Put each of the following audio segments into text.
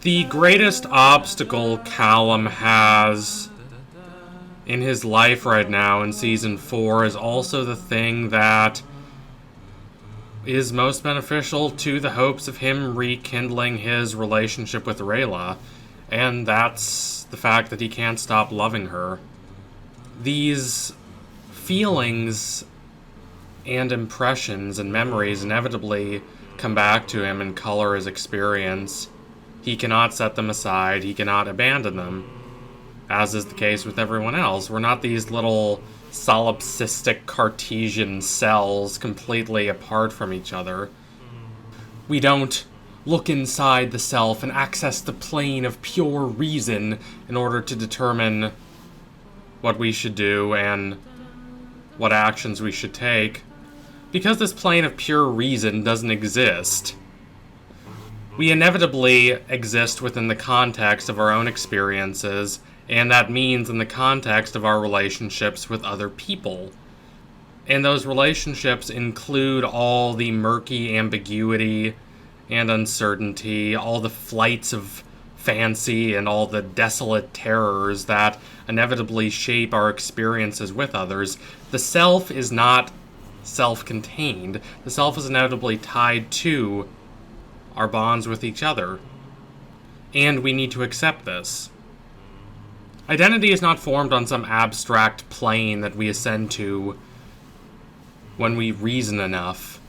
The greatest obstacle Callum has in his life right now in Season 4 is also the thing that is most beneficial to the hopes of him rekindling his relationship with Rayla, and that's the fact that he can't stop loving her. These feelings and impressions and memories inevitably come back to him and color his experience. He cannot set them aside, he cannot abandon them, as is the case with everyone else. We're not these little solipsistic Cartesian cells completely apart from each other. We don't look inside the self and access the plane of pure reason in order to determine what we should do and what actions we should take, because this plane of pure reason doesn't exist. We inevitably exist within the context of our own experiences, and that means in the context of our relationships with other people. And those relationships include all the murky ambiguity and uncertainty, all the flights of fancy, and all the desolate terrors that inevitably shape our experiences with others. The self is not self-contained. The self is inevitably tied to our bonds with each other. And we need to accept this. Identity is not formed on some abstract plane that we ascend to when we reason enough.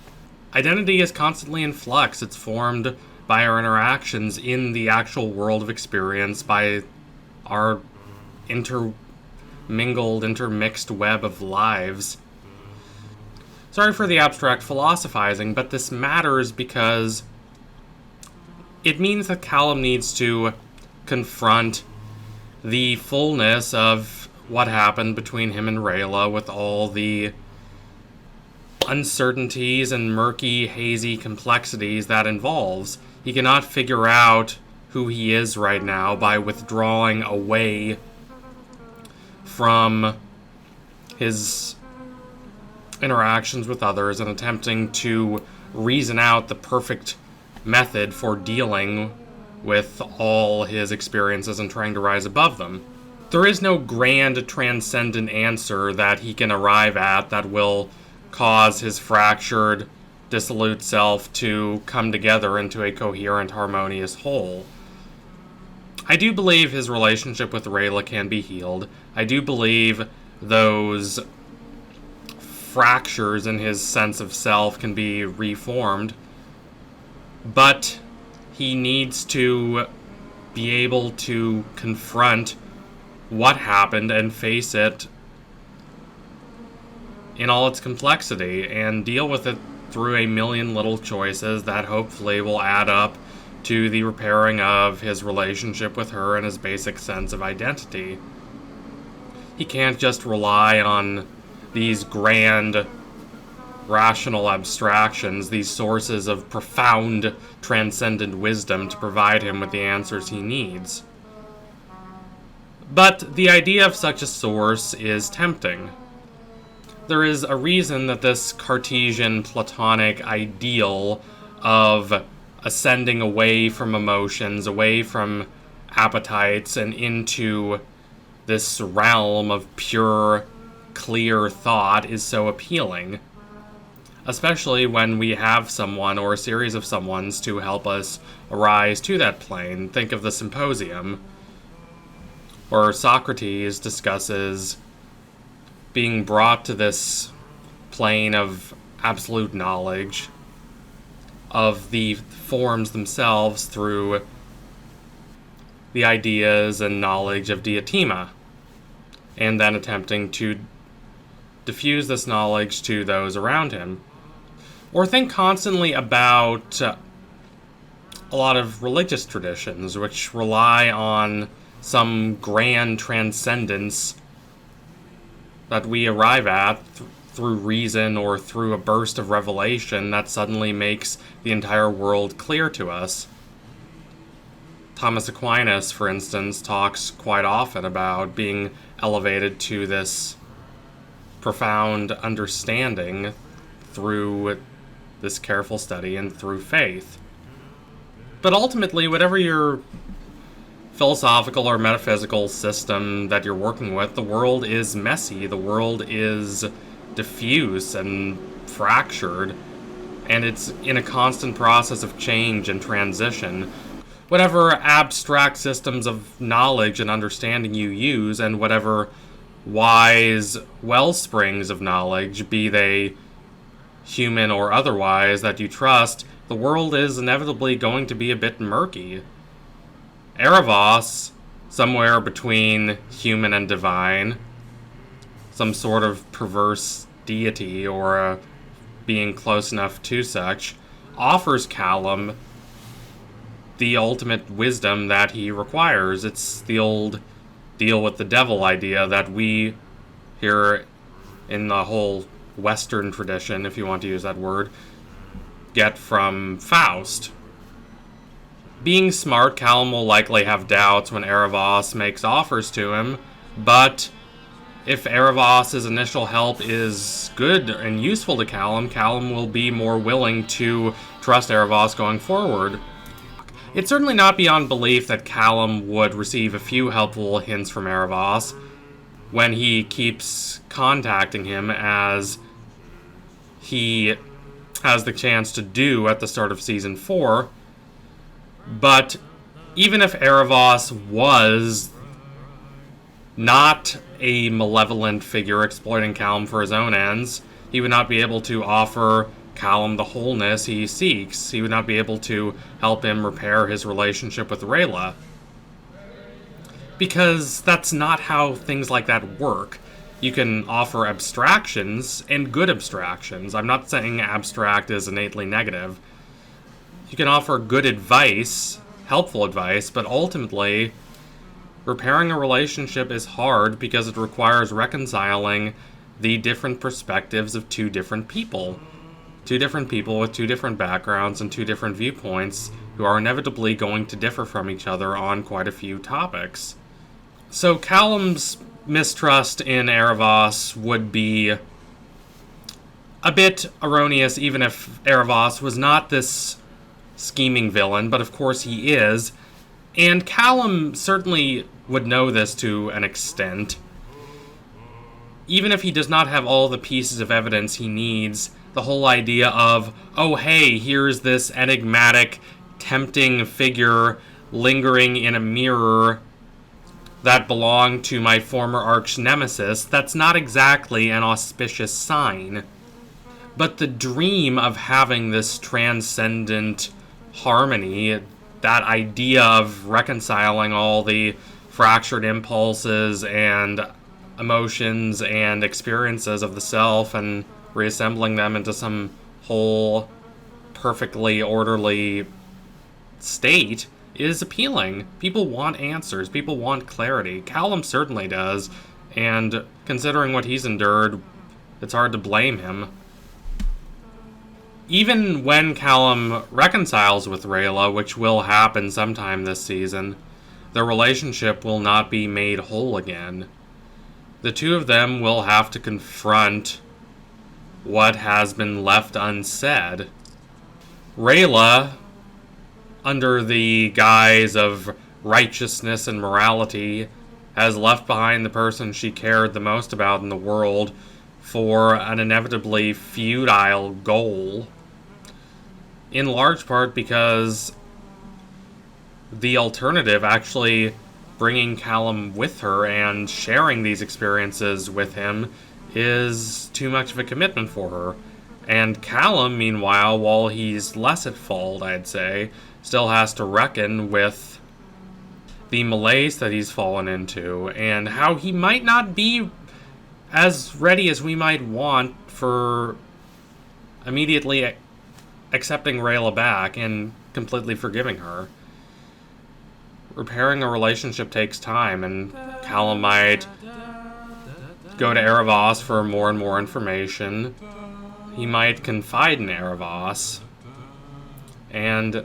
Identity is constantly in flux. It's formed by our interactions in the actual world of experience, by our intermixed web of lives. Sorry for the abstract philosophizing, but this matters because it means that Callum needs to confront the fullness of what happened between him and Rayla, with all the uncertainties and murky, hazy complexities that involves. He cannot figure out who he is right now by withdrawing away from his interactions with others and attempting to reason out the perfect method for dealing with all his experiences and trying to rise above them. There is no grand transcendent answer that he can arrive at that will cause his fractured, dissolute self to come together into a coherent, harmonious whole. I do believe his relationship with Rayla can be healed. I do believe those fractures in his sense of self can be reformed. But he needs to be able to confront what happened and face it in all its complexity and deal with it through a million little choices that hopefully will add up to the repairing of his relationship with her and his basic sense of identity. He can't just rely on these grand rational abstractions, these sources of profound, transcendent wisdom to provide him with the answers he needs. But the idea of such a source is tempting. There is a reason that this Cartesian Platonic ideal of ascending away from emotions, away from appetites, and into this realm of pure, clear thought is so appealing. Especially when we have someone or a series of someones to help us arise to that plane. Think of the Symposium, where Socrates discusses being brought to this plane of absolute knowledge of the forms themselves through the ideas and knowledge of Diotima, and then attempting to diffuse this knowledge to those around him. Or think constantly about a lot of religious traditions which rely on some grand transcendence that we arrive at through reason or through a burst of revelation that suddenly makes the entire world clear to us. Thomas Aquinas, for instance, talks quite often about being elevated to this profound understanding through this careful study and through faith. But ultimately, whatever your philosophical or metaphysical system that you're working with, the world is messy, the world is diffuse and fractured, and it's in a constant process of change and transition. Whatever abstract systems of knowledge and understanding you use, and whatever wise wellsprings of knowledge, be they human or otherwise, that you trust, the world is inevitably going to be a bit murky. Aaravos, somewhere between human and divine, some sort of perverse deity or a being close enough to such, offers Callum the ultimate wisdom that he requires. It's the old deal with the devil idea that we here in the whole Western tradition, if you want to use that word, get from Faust. Being smart, Callum will likely have doubts when Aaravos makes offers to him, but if Aaravos' initial help is good and useful to Callum, Callum will be more willing to trust Aaravos going forward. It's certainly not beyond belief that Callum would receive a few helpful hints from Aaravos when he keeps contacting him, as he has the chance to do at the start of Season 4. But even if Aaravos was not a malevolent figure exploiting Callum for his own ends, he would not be able to offer Callum the wholeness he seeks. He would not be able to help him repair his relationship with Rayla. Because that's not how things like that work. You can offer abstractions, and good abstractions. I'm not saying abstract is innately negative. You can offer good advice, helpful advice, but ultimately, repairing a relationship is hard because it requires reconciling the different perspectives of two different people. Two different people with two different backgrounds and two different viewpoints who are inevitably going to differ from each other on quite a few topics. So Callum's mistrust in Aaravos would be a bit erroneous, even if Aaravos was not this scheming villain, but of course he is. And Callum certainly would know this to an extent. Even if he does not have all the pieces of evidence he needs, the whole idea of, oh hey, here's this enigmatic, tempting figure lingering in a mirror that belonged to my former arch nemesis, that's not exactly an auspicious sign. But the dream of having this transcendent harmony, that idea of reconciling all the fractured impulses and emotions and experiences of the self and reassembling them into some whole, perfectly orderly state, is appealing. People want answers. People want clarity. Callum certainly does, and considering what he's endured, it's hard to blame him. Even when Callum reconciles with Rayla, which will happen sometime this season, their relationship will not be made whole again. The two of them will have to confront what has been left unsaid. Rayla, under the guise of righteousness and morality, has left behind the person she cared the most about in the world for an inevitably futile goal. In large part because the alternative, actually bringing Callum with her and sharing these experiences with him, is too much of a commitment for her. And Callum, meanwhile, while he's less at fault, I'd say, still has to reckon with the malaise that he's fallen into, and how he might not be as ready as we might want for immediately accepting Rayla back and completely forgiving her. Repairing a relationship takes time, and Callum might go to Aaravos for more and more information. He might confide in Aaravos, and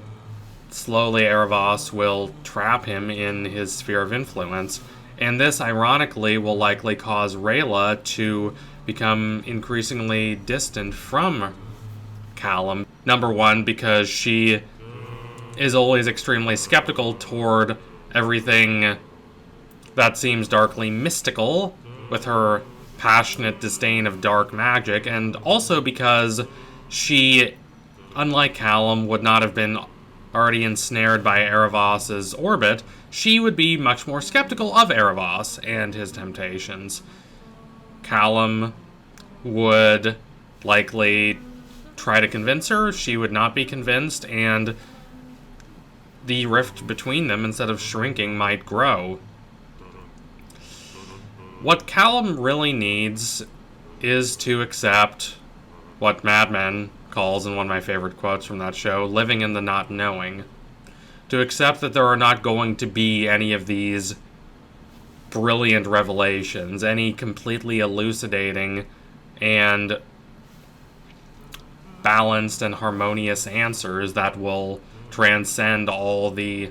slowly Aaravos will trap him in his sphere of influence. And this, ironically, will likely cause Rayla to become increasingly distant from Callum. Number one, because she is always extremely skeptical toward everything that seems darkly mystical, with her passionate disdain of dark magic, and also because she, unlike Callum, would not have been already ensnared by Aaravos' orbit. She would be much more skeptical of Aaravos and his temptations. Callum would likely try to convince her, she would not be convinced, and the rift between them, instead of shrinking, might grow. What Callum really needs is to accept what Mad Men calls, in one of my favorite quotes from that show, living in the not knowing. To accept that there are not going to be any of these brilliant revelations, any completely elucidating and balanced and harmonious answers that will transcend all the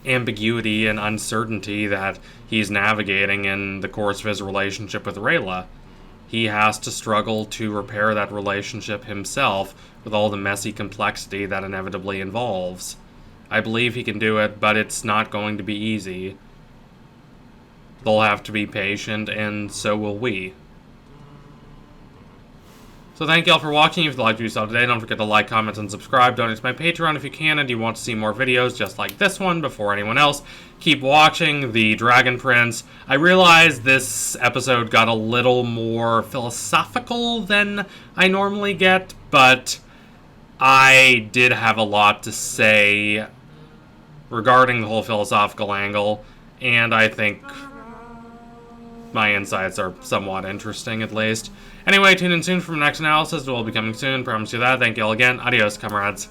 ambiguity and uncertainty that he's navigating in the course of his relationship with Rayla. He has to struggle to repair that relationship himself with all the messy complexity that inevitably involves. I believe he can do it, but it's not going to be easy. They'll have to be patient, and so will we. So thank you all for watching. If you liked what you saw today, don't forget to like, comment, and subscribe. Donate to my Patreon if you can, and you want to see more videos just like this one before anyone else. Keep watching The Dragon Prince. I realize this episode got a little more philosophical than I normally get, but I did have a lot to say regarding the whole philosophical angle, and I think my insights are somewhat interesting, at least. Anyway, tune in soon for the next analysis. It will be coming soon. Promise you that. Thank you all again. Adios, comrades.